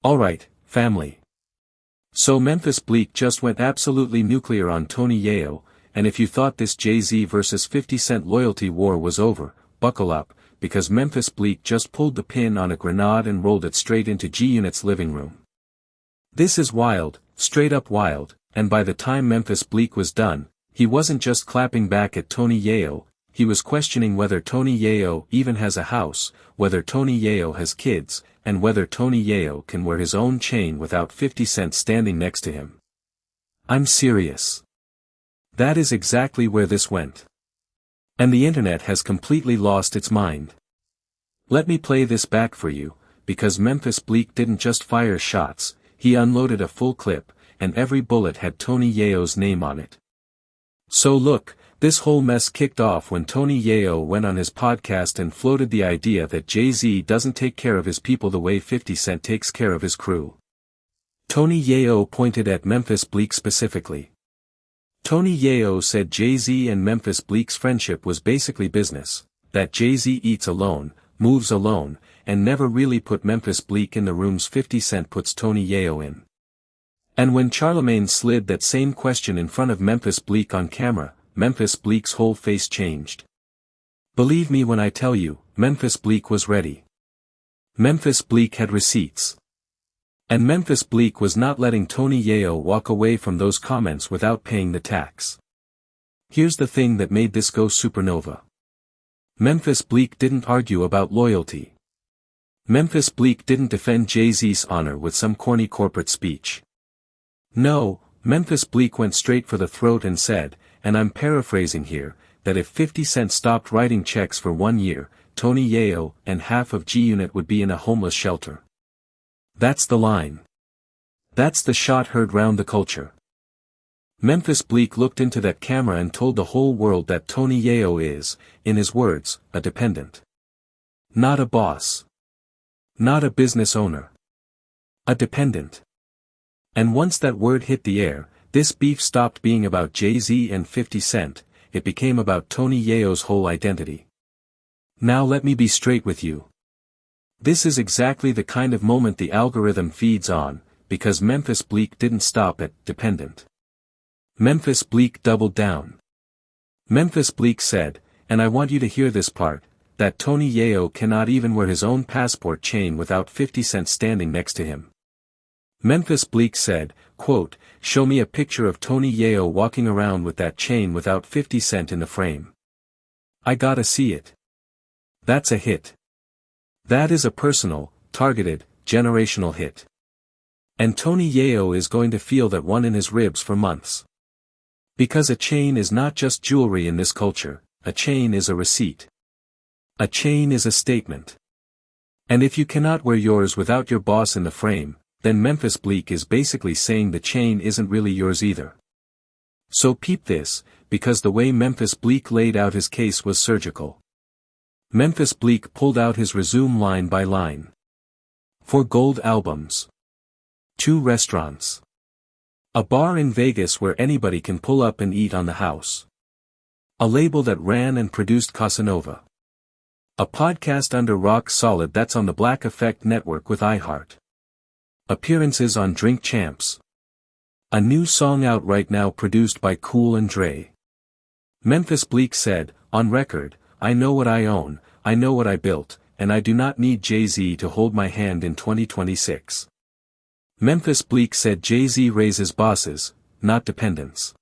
Alright, family. So Memphis Bleek just went absolutely nuclear on Tony Yayo, and if you thought this Jay-Z vs 50 Cent loyalty war was over, buckle up, because Memphis Bleek just pulled the pin on a grenade and rolled it straight into G-Unit's living room. This is wild, straight up wild, and by the time Memphis Bleek was done, he wasn't just clapping back at Tony Yayo, he was questioning whether Tony Yayo even has a house, whether Tony Yayo has kids, and whether Tony Yayo can wear his own chain without 50 Cent standing next to him. I'm serious. That is exactly where this went. And the internet has completely lost its mind. Let me play this back for you, because Memphis Bleek didn't just fire shots, he unloaded a full clip, and every bullet had Tony Yayo's name on it. So look, this whole mess kicked off when Tony Yayo went on his podcast and floated the idea that Jay-Z doesn't take care of his people the way 50 Cent takes care of his crew. Tony Yayo pointed at Memphis Bleek specifically. Tony Yayo said Jay-Z and Memphis Bleek's friendship was basically business, that Jay-Z eats alone, moves alone, and never really put Memphis Bleek in the rooms 50 Cent puts Tony Yayo in. And when Charlamagne slid that same question in front of Memphis Bleek on camera, Memphis Bleek's whole face changed. Believe me when I tell you, Memphis Bleek was ready. Memphis Bleek had receipts. And Memphis Bleek was not letting Tony Yayo walk away from those comments without paying the tax. Here's the thing that made this go supernova. Memphis Bleek didn't argue about loyalty. Memphis Bleek didn't defend Jay-Z's honor with some corny corporate speech. No, Memphis Bleek went straight for the throat and said, and I'm paraphrasing here, that if 50 Cent stopped writing checks for 1 year, Tony Yayo and half of G-Unit would be in a homeless shelter. That's the line. That's the shot heard round the culture. Memphis Bleek looked into that camera and told the whole world that Tony Yayo is, in his words, a dependent. Not a boss. Not a business owner. A dependent. And once that word hit the air, this beef stopped being about Jay-Z and 50 Cent, it became about Tony Yayo's whole identity. Now let me be straight with you. This is exactly the kind of moment the algorithm feeds on, because Memphis Bleek didn't stop at dependent. Memphis Bleek doubled down. Memphis Bleek said, and I want you to hear this part, that Tony Yayo cannot even wear his own passport chain without 50 Cent standing next to him. Memphis Bleek said, quote, show me a picture of Tony Yayo walking around with that chain without 50 Cent in the frame. I gotta see it. That's a hit. That is a personal, targeted, generational hit. And Tony Yayo is going to feel that one in his ribs for months. Because a chain is not just jewelry in this culture, a chain is a receipt. A chain is a statement. And if you cannot wear yours without your boss in the frame, then Memphis Bleek is basically saying the chain isn't really yours either. So peep this, because the way Memphis Bleek laid out his case was surgical. Memphis Bleek pulled out his resume line by line. 4 gold albums. 2 restaurants. A bar in Vegas where anybody can pull up and eat on the house. A label that ran and produced Casanova. A podcast under Rock Solid that's on the Black Effect network with iHeart. Appearances on Drink Champs. A new song out right now produced by Cool and Dre. Memphis Bleek said, on record, I know what I own, I know what I built, and I do not need Jay-Z to hold my hand in 2026. Memphis Bleek said Jay-Z raises bosses, not dependents.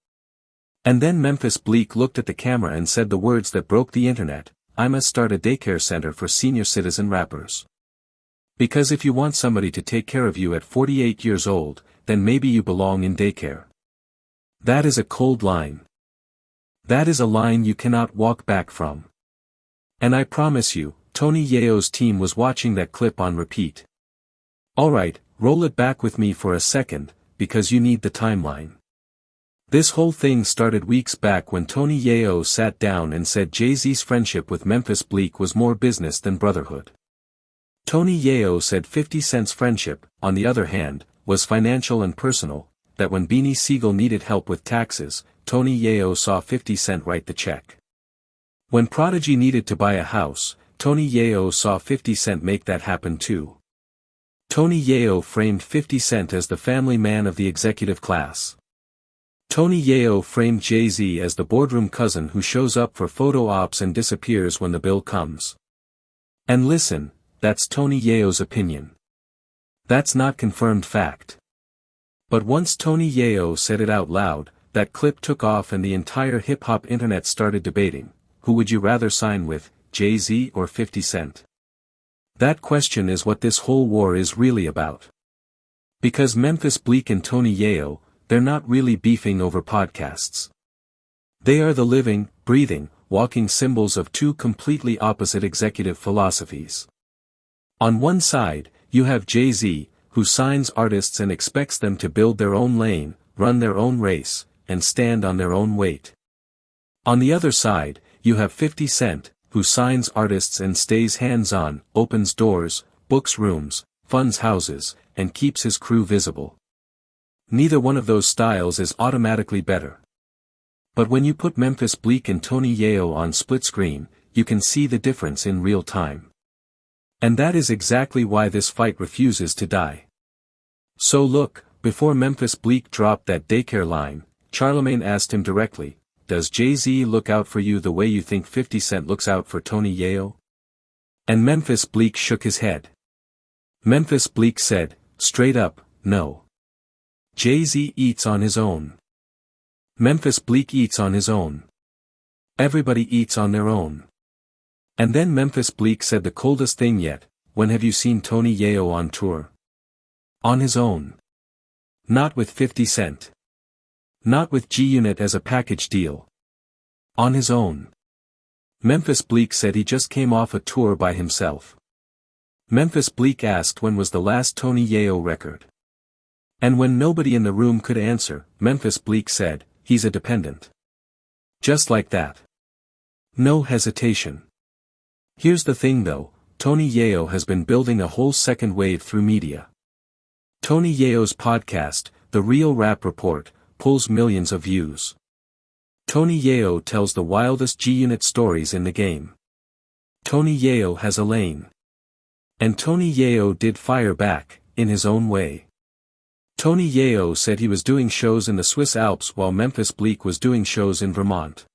And then Memphis Bleek looked at the camera and said the words that broke the internet, I must start a daycare center for senior citizen rappers. Because if you want somebody to take care of you at 48 years old, then maybe you belong in daycare. That is a cold line. That is a line you cannot walk back from. And I promise you, Tony Yayo's team was watching that clip on repeat. Alright, roll it back with me for a second, because you need the timeline. This whole thing started weeks back when Tony Yayo sat down and said Jay-Z's friendship with Memphis Bleek was more business than brotherhood. Tony Yayo said 50 Cent's friendship, on the other hand, was financial and personal, that when Beanie Siegel needed help with taxes, Tony Yayo saw 50 Cent write the check. When Prodigy needed to buy a house, Tony Yayo saw 50 Cent make that happen too. Tony Yayo framed 50 Cent as the family man of the executive class. Tony Yayo framed Jay-Z as the boardroom cousin who shows up for photo ops and disappears when the bill comes. And listen, that's Tony Yayo's opinion. That's not confirmed fact. But once Tony Yayo said it out loud, that clip took off and the entire hip-hop internet started debating, who would you rather sign with, Jay-Z or 50 Cent? That question is what this whole war is really about. Because Memphis Bleek and Tony Yayo, they're not really beefing over podcasts. They are the living, breathing, walking symbols of two completely opposite executive philosophies. On one side, you have Jay-Z, who signs artists and expects them to build their own lane, run their own race, and stand on their own weight. On the other side, you have 50 Cent, who signs artists and stays hands-on, opens doors, books rooms, funds houses, and keeps his crew visible. Neither one of those styles is automatically better. But when you put Memphis Bleek and Tony Yayo on split screen, you can see the difference in real time. And that is exactly why this fight refuses to die. So look, before Memphis Bleek dropped that daycare line, Charlamagne asked him directly, does Jay-Z look out for you the way you think 50 Cent looks out for Tony Yayo? And Memphis Bleek shook his head. Memphis Bleek said, straight up, no. Jay-Z eats on his own. Memphis Bleek eats on his own. Everybody eats on their own. And then Memphis Bleek said the coldest thing yet, when have you seen Tony Yayo on tour? On his own. Not with 50 Cent. Not with G-Unit as a package deal. On his own. Memphis Bleek said he just came off a tour by himself. Memphis Bleek asked when was the last Tony Yayo record. And when nobody in the room could answer, Memphis Bleek said, he's a dependent. Just like that. No hesitation. Here's the thing though, Tony Yayo has been building a whole second wave through media. Tony Yayo's podcast, The Real Rap Report, pulls millions of views. Tony Yayo tells the wildest G-Unit stories in the game. Tony Yayo has a lane. And Tony Yayo did fire back, in his own way. Tony Yayo said he was doing shows in the Swiss Alps while Memphis Bleek was doing shows in Vermont.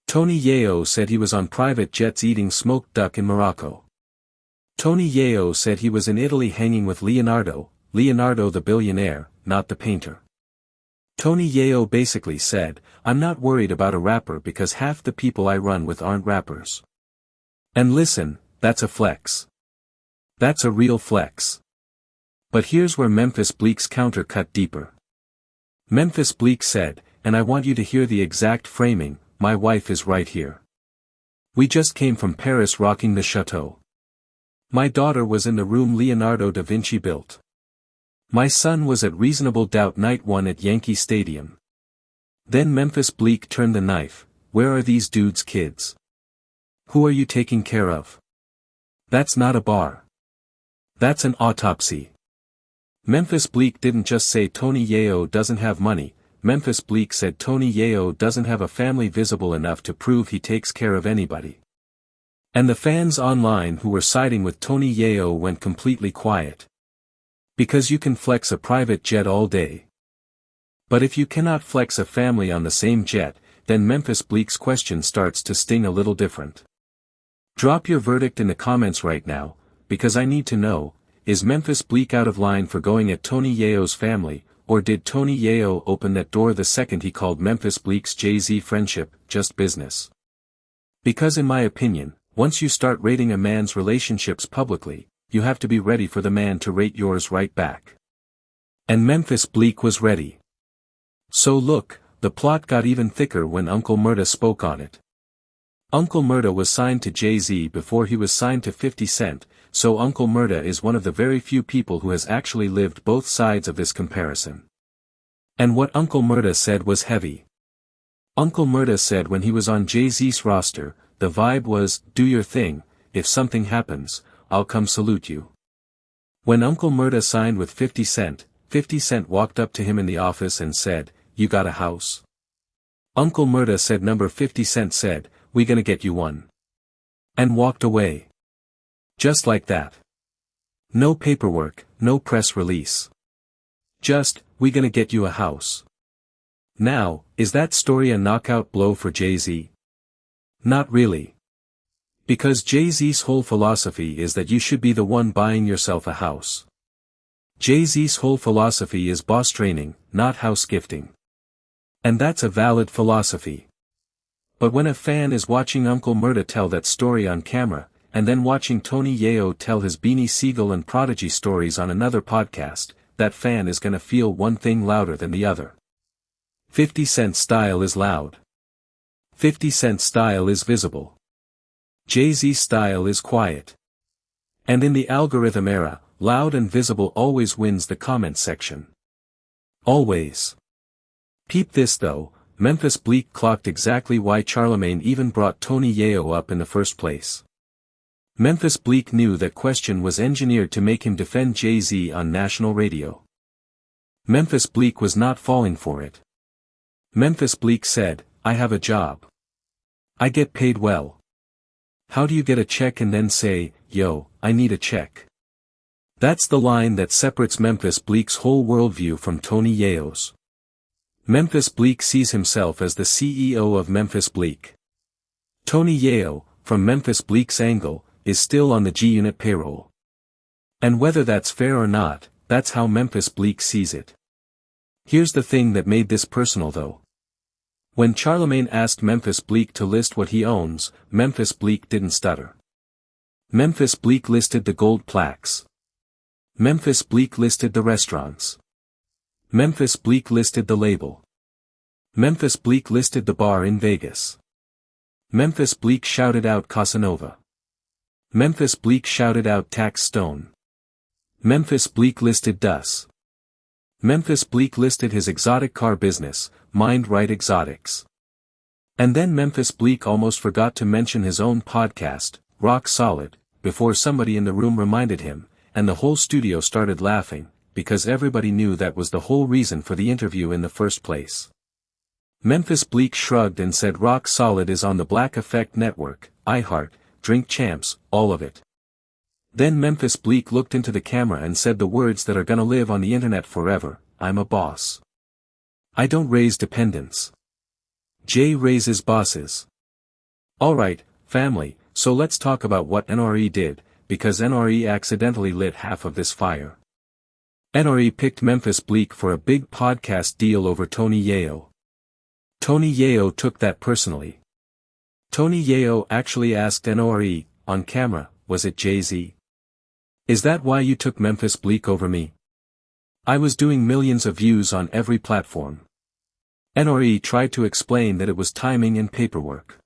Tony Yayo said he was on private jets eating smoked duck in Morocco. Tony Yayo said he was in Italy hanging with Leonardo the billionaire, not the painter. Tony Yayo basically said, I'm not worried about a rapper because half the people I run with aren't rappers. And listen, that's a flex. That's a real flex. But here's where Memphis Bleek's counter cut deeper. Memphis Bleek said, and I want you to hear the exact framing, my wife is right here. We just came from Paris rocking the chateau. My daughter was in the room Leonardo da Vinci built. My son was at Reasonable Doubt Night 1 at Yankee Stadium. Then Memphis Bleek turned the knife, where are these dudes' kids? Who are you taking care of? That's not a bar. That's an autopsy. Memphis Bleek didn't just say Tony Yayo doesn't have money, Memphis Bleek said Tony Yayo doesn't have a family visible enough to prove he takes care of anybody. And the fans online who were siding with Tony Yayo went completely quiet. Because you can flex a private jet all day. But if you cannot flex a family on the same jet, then Memphis Bleek's question starts to sting a little different. Drop your verdict in the comments right now, because I need to know, is Memphis Bleek out of line for going at Tony Yayo's family, or did Tony Yayo open that door the second he called Memphis Bleek's Jay-Z friendship just business? Because in my opinion, once you start rating a man's relationships publicly, you have to be ready for the man to rate yours right back. And Memphis Bleek was ready. So look, the plot got even thicker when Uncle Murda spoke on it. Uncle Murda was signed to Jay-Z before he was signed to 50 Cent, so Uncle Murda is one of the very few people who has actually lived both sides of this comparison. And what Uncle Murda said was heavy. Uncle Murda said when he was on Jay-Z's roster, the vibe was, do your thing, if something happens, I'll come salute you. When Uncle Murda signed with 50 Cent, 50 Cent walked up to him in the office and said, you got a house? Uncle Murda said number 50 Cent said, we gonna get you one. And walked away. Just like that. No paperwork, no press release. Just, we gonna get you a house. Now, is that story a knockout blow for Jay-Z? Not really. Because Jay-Z's whole philosophy is that you should be the one buying yourself a house. Jay-Z's whole philosophy is boss training, not house gifting. And that's a valid philosophy. But when a fan is watching Uncle Murda tell that story on camera, and then watching Tony Yayo tell his Beanie Siegel and Prodigy stories on another podcast, that fan is gonna feel one thing louder than the other. 50 Cent's style is loud. 50 Cent's style is visible. Jay-Z's style is quiet. And in the algorithm era, loud and visible always wins the comment section. Always. Peep this though, Memphis Bleek clocked exactly why Charlamagne even brought Tony Yayo up in the first place. Memphis Bleek knew that question was engineered to make him defend Jay-Z on national radio. Memphis Bleek was not falling for it. Memphis Bleek said, I have a job. I get paid well. How do you get a check and then say, yo, I need a check? That's the line that separates Memphis Bleek's whole worldview from Tony Yayo's. Memphis Bleek sees himself as the CEO of Memphis Bleek. Tony Yayo, from Memphis Bleek's angle, is still on the G-Unit payroll. And whether that's fair or not, that's how Memphis Bleek sees it. Here's the thing that made this personal though. When Charlamagne asked Memphis Bleek to list what he owns, Memphis Bleek didn't stutter. Memphis Bleek listed the gold plaques. Memphis Bleek listed the restaurants. Memphis Bleek listed the label. Memphis Bleek listed the bar in Vegas. Memphis Bleek shouted out Casanova. Memphis Bleek shouted out Tax Stone. Memphis Bleek listed Dus. Memphis Bleek listed his exotic car business, Mind Right Exotics. And then Memphis Bleek almost forgot to mention his own podcast, Rock Solid, before somebody in the room reminded him, and the whole studio started laughing, because everybody knew that was the whole reason for the interview in the first place. Memphis Bleek shrugged and said Rock Solid is on the Black Effect Network, iHeart, Drink Champs, all of it. Then Memphis Bleek looked into the camera and said the words that are gonna live on the internet forever, I'm a boss. I don't raise dependents. Jay raises bosses. Alright, family, so let's talk about what NRE did, because NRE accidentally lit half of this fire. NRE picked Memphis Bleek for a big podcast deal over Tony Yayo. Tony Yayo took that personally. Tony Yayo actually asked NRE, on camera, was it Jay-Z? Is that why you took Memphis Bleek over me? I was doing millions of views on every platform. NRE tried to explain that it was timing and paperwork.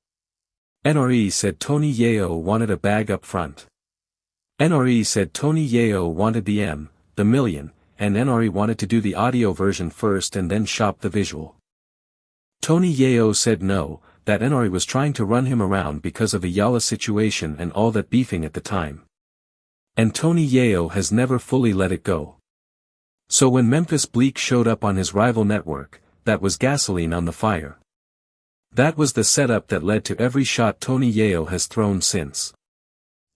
NRE said Tony Yayo wanted a bag up front. NRE said Tony Yayo wanted the million, and NRE wanted to do the audio version first and then shop the visual. Tony Yayo said no, that NRE was trying to run him around because of the Yalla situation and all that beefing at the time. And Tony Yayo has never fully let it go. So when Memphis Bleek showed up on his rival network, that was gasoline on the fire. That was the setup that led to every shot Tony Yayo has thrown since.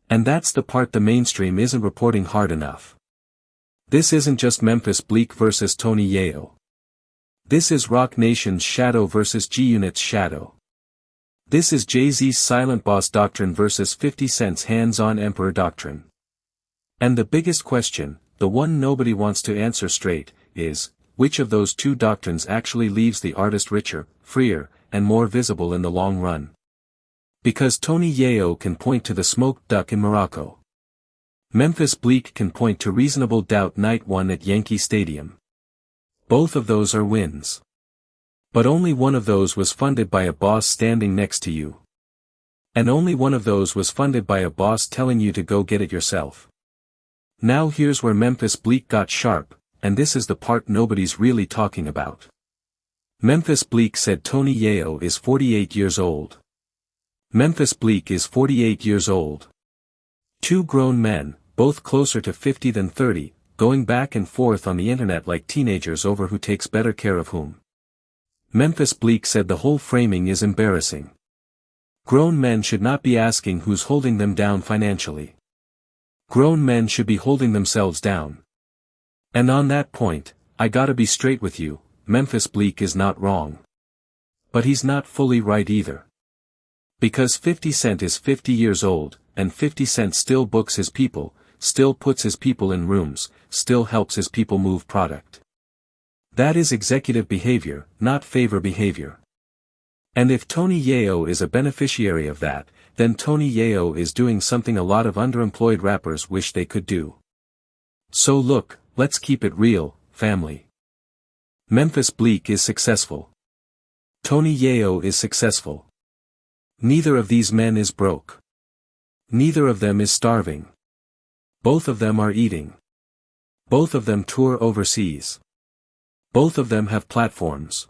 And that's the part the mainstream isn't reporting hard enough. This isn't just Memphis Bleek versus Tony Yayo. This is Roc Nation's shadow versus G-Unit's shadow. This is Jay-Z's silent boss doctrine versus 50 Cent's hands-on emperor doctrine. And the biggest question, the one nobody wants to answer straight, is, which of those two doctrines actually leaves the artist richer, freer, and more visible in the long run? Because Tony Yayo can point to the smoked duck in Morocco. Memphis Bleek can point to Reasonable Doubt Night 1 at Yankee Stadium. Both of those are wins. But only one of those was funded by a boss standing next to you. And only one of those was funded by a boss telling you to go get it yourself. Now here's where Memphis Bleek got sharp, and this is the part nobody's really talking about. Memphis Bleek said Tony Yayo is 48 years old. Memphis Bleek is 48 years old. Two grown men, both closer to 50 than 30, going back and forth on the internet like teenagers over who takes better care of whom. Memphis Bleek said the whole framing is embarrassing. Grown men should not be asking who's holding them down financially. Grown men should be holding themselves down. And on that point, I gotta be straight with you, Memphis Bleek is not wrong. But he's not fully right either. Because 50 Cent is 50 years old, and 50 Cent still books his people, still puts his people in rooms, still helps his people move product. That is executive behavior, not favor behavior. And if Tony Yayo is a beneficiary of that, then Tony Yayo is doing something a lot of underemployed rappers wish they could do. So look, let's keep it real, family. Memphis Bleek is successful. Tony Yayo is successful. Neither of these men is broke. Neither of them is starving. Both of them are eating. Both of them tour overseas. Both of them have platforms.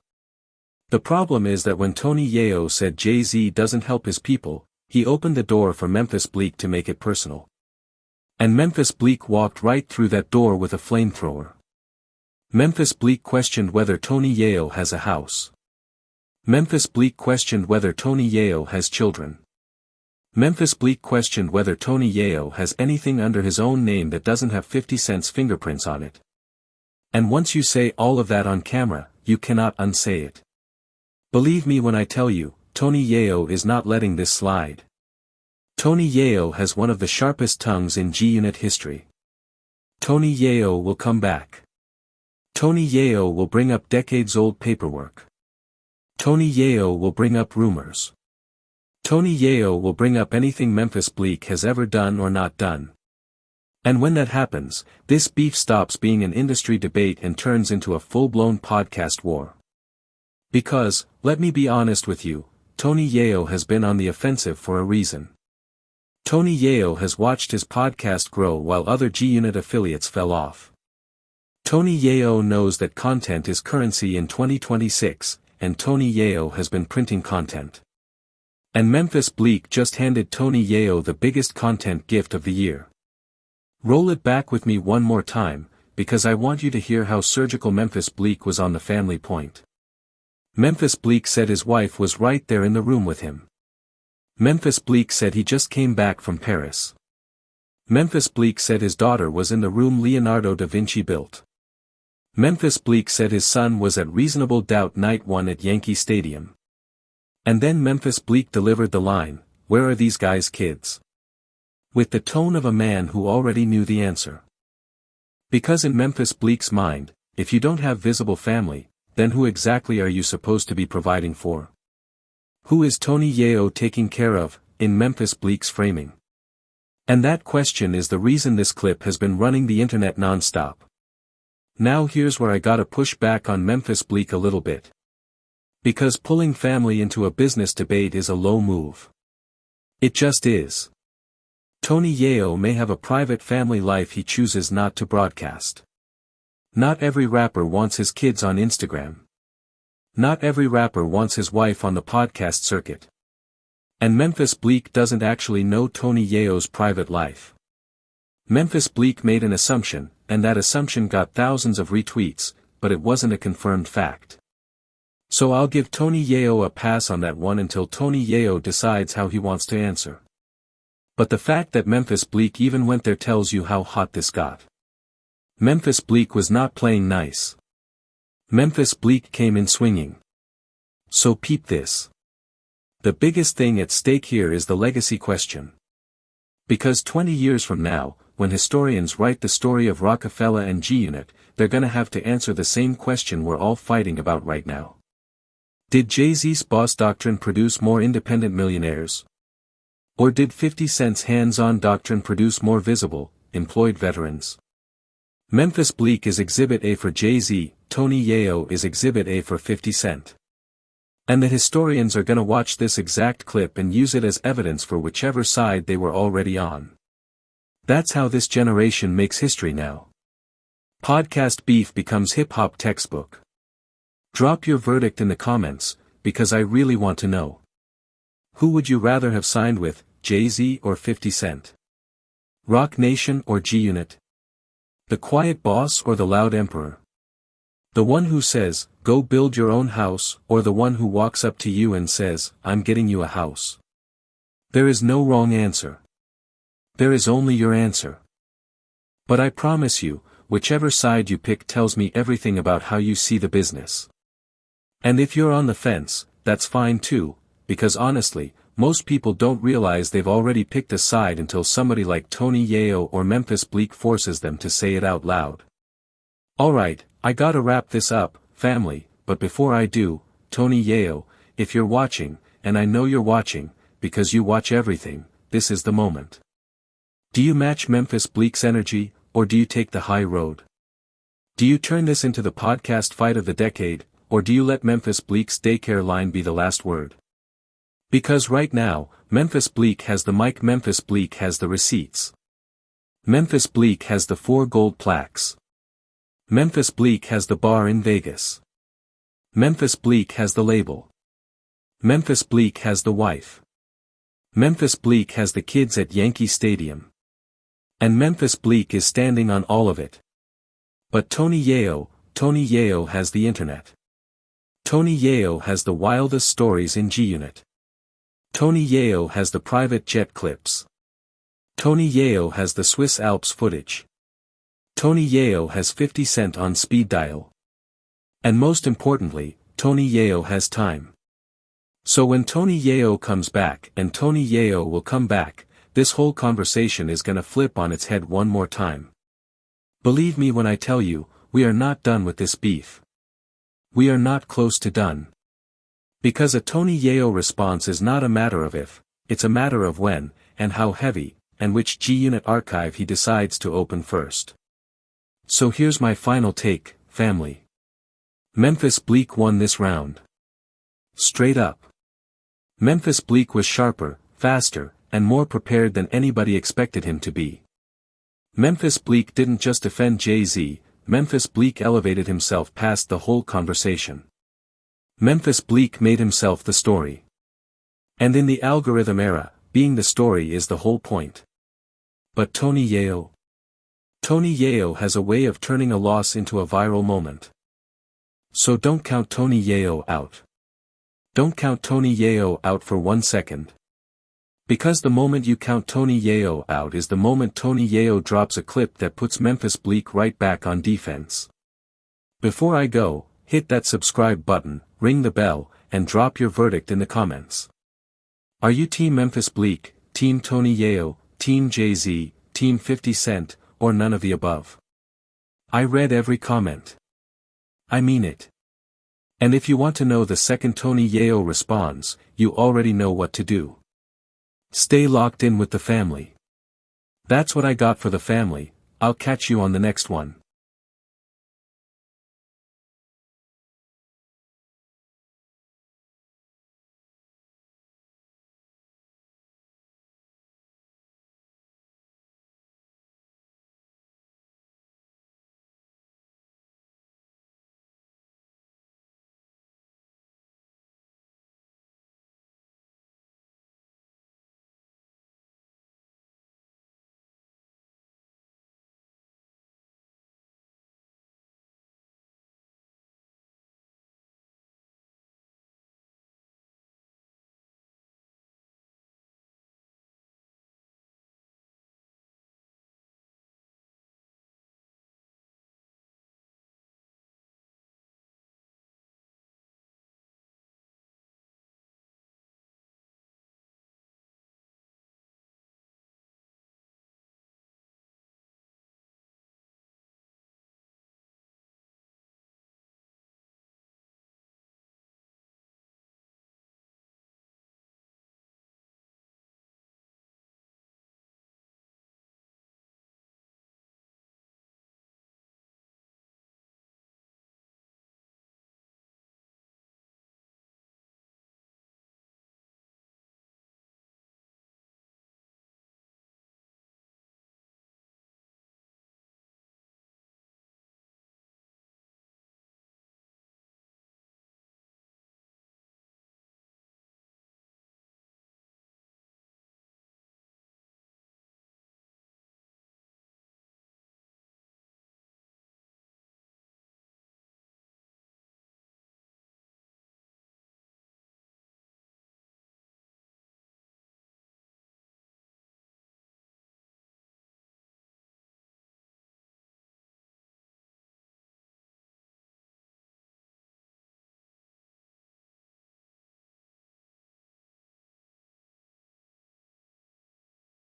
The problem is that when Tony Yayo said Jay-Z doesn't help his people, he opened the door for Memphis Bleek to make it personal. And Memphis Bleek walked right through that door with a flamethrower. Memphis Bleek questioned whether Tony Yayo has a house. Memphis Bleek questioned whether Tony Yayo has children. Memphis Bleek questioned whether Tony Yayo has anything under his own name that doesn't have 50 Cent's fingerprints on it. And once you say all of that on camera, you cannot unsay it. Believe me when I tell you, Tony Yayo is not letting this slide. Tony Yayo has one of the sharpest tongues in G-Unit history. Tony Yayo will come back. Tony Yayo will bring up decades-old paperwork. Tony Yayo will bring up rumors. Tony Yayo will bring up anything Memphis Bleek has ever done or not done. And when that happens, this beef stops being an industry debate and turns into a full-blown podcast war. Because, let me be honest with you, Tony Yayo has been on the offensive for a reason. Tony Yayo has watched his podcast grow while other G-Unit affiliates fell off. Tony Yayo knows that content is currency in 2026, and Tony Yayo has been printing content. And Memphis Bleek just handed Tony Yayo the biggest content gift of the year. Roll it back with me one more time, because I want you to hear how surgical Memphis Bleek was on the family point. Memphis Bleek said his wife was right there in the room with him. Memphis Bleek said he just came back from Paris. Memphis Bleek said his daughter was in the room Leonardo da Vinci built. Memphis Bleek said his son was at Reasonable Doubt Night 1 at Yankee Stadium. And then Memphis Bleek delivered the line, "Where are these guys' kids?" With the tone of a man who already knew the answer. Because in Memphis Bleek's mind, if you don't have visible family, then who exactly are you supposed to be providing for? Who is Tony Yayo taking care of, in Memphis Bleek's framing? And that question is the reason this clip has been running the internet non-stop. Now here's where I gotta push back on Memphis Bleek a little bit. Because pulling family into a business debate is a low move. It just is. Tony Yayo may have a private family life he chooses not to broadcast. Not every rapper wants his kids on Instagram. Not every rapper wants his wife on the podcast circuit. And Memphis Bleek doesn't actually know Tony Yayo's private life. Memphis Bleek made an assumption, and that assumption got thousands of retweets, but it wasn't a confirmed fact. So I'll give Tony Yayo a pass on that one until Tony Yayo decides how he wants to answer. But the fact that Memphis Bleek even went there tells you how hot this got. Memphis Bleek was not playing nice. Memphis Bleek came in swinging. So peep this. The biggest thing at stake here is the legacy question. Because 20 years from now, when historians write the story of Roc-A-Fella and G-Unit, they're gonna have to answer the same question we're all fighting about right now. Did Jay-Z's boss doctrine produce more independent millionaires? Or did 50 Cent's hands-on doctrine produce more visible, employed veterans? Memphis Bleek is Exhibit A for Jay-Z, Tony Yayo is Exhibit A for 50 Cent. And the historians are gonna watch this exact clip and use it as evidence for whichever side they were already on. That's how this generation makes history now. Podcast beef becomes hip-hop textbook. Drop your verdict in the comments, because I really want to know. Who would you rather have signed with, Jay-Z or 50 Cent? Roc Nation or G-Unit? The quiet boss or the loud emperor? The one who says, "Go build your own house," or the one who walks up to you and says, "I'm getting you a house"? There is no wrong answer. There is only your answer. But I promise you, whichever side you pick tells me everything about how you see the business. And if you're on the fence, that's fine too, because honestly, most people don't realize they've already picked a side until somebody like Tony Yayo or Memphis Bleek forces them to say it out loud. Alright, I gotta wrap this up, family, but before I do, Tony Yayo, if you're watching, and I know you're watching, because you watch everything, this is the moment. Do you match Memphis Bleek's energy, or do you take the high road? Do you turn this into the podcast fight of the decade, or do you let Memphis Bleek's daycare line be the last word? Because right now, Memphis Bleek has the mic. Memphis Bleek has the receipts. Memphis Bleek has the 4 gold plaques. Memphis Bleek has the bar in Vegas. Memphis Bleek has the label. Memphis Bleek has the wife. Memphis Bleek has the kids at Yankee Stadium. And Memphis Bleek is standing on all of it. But Tony Yayo has the internet. Tony Yayo has the wildest stories in G-Unit. Tony Yayo has the private jet clips. Tony Yayo has the Swiss Alps footage. Tony Yayo has 50 Cent on speed dial. And most importantly, Tony Yayo has time. So when Tony Yayo comes back, and Tony Yayo will come back, this whole conversation is gonna flip on its head one more time. Believe me when I tell you, we are not done with this beef. We are not close to done. Because a Tony Yayo response is not a matter of if, it's a matter of when, and how heavy, and which G-Unit archive he decides to open first. So here's my final take, family. Memphis Bleek won this round. Straight up. Memphis Bleek was sharper, faster, and more prepared than anybody expected him to be. Memphis Bleek didn't just defend Jay-Z, Memphis Bleek elevated himself past the whole conversation. Memphis Bleek made himself the story. And in the algorithm era, being the story is the whole point. But Tony Yayo? Tony Yayo has a way of turning a loss into a viral moment. So don't count Tony Yayo out. Don't count Tony Yayo out for 1 second. Because the moment you count Tony Yayo out is the moment Tony Yayo drops a clip that puts Memphis Bleek right back on defense. Before I go, hit that subscribe button, ring the bell, and drop your verdict in the comments. Are you Team Memphis Bleek, Team Tony Yayo, Team Jay-Z, Team 50 Cent, or none of the above? I read every comment. I mean it. And if you want to know the second Tony Yayo responds, you already know what to do. Stay locked in with the family. That's what I got for the family. I'll catch you on the next one.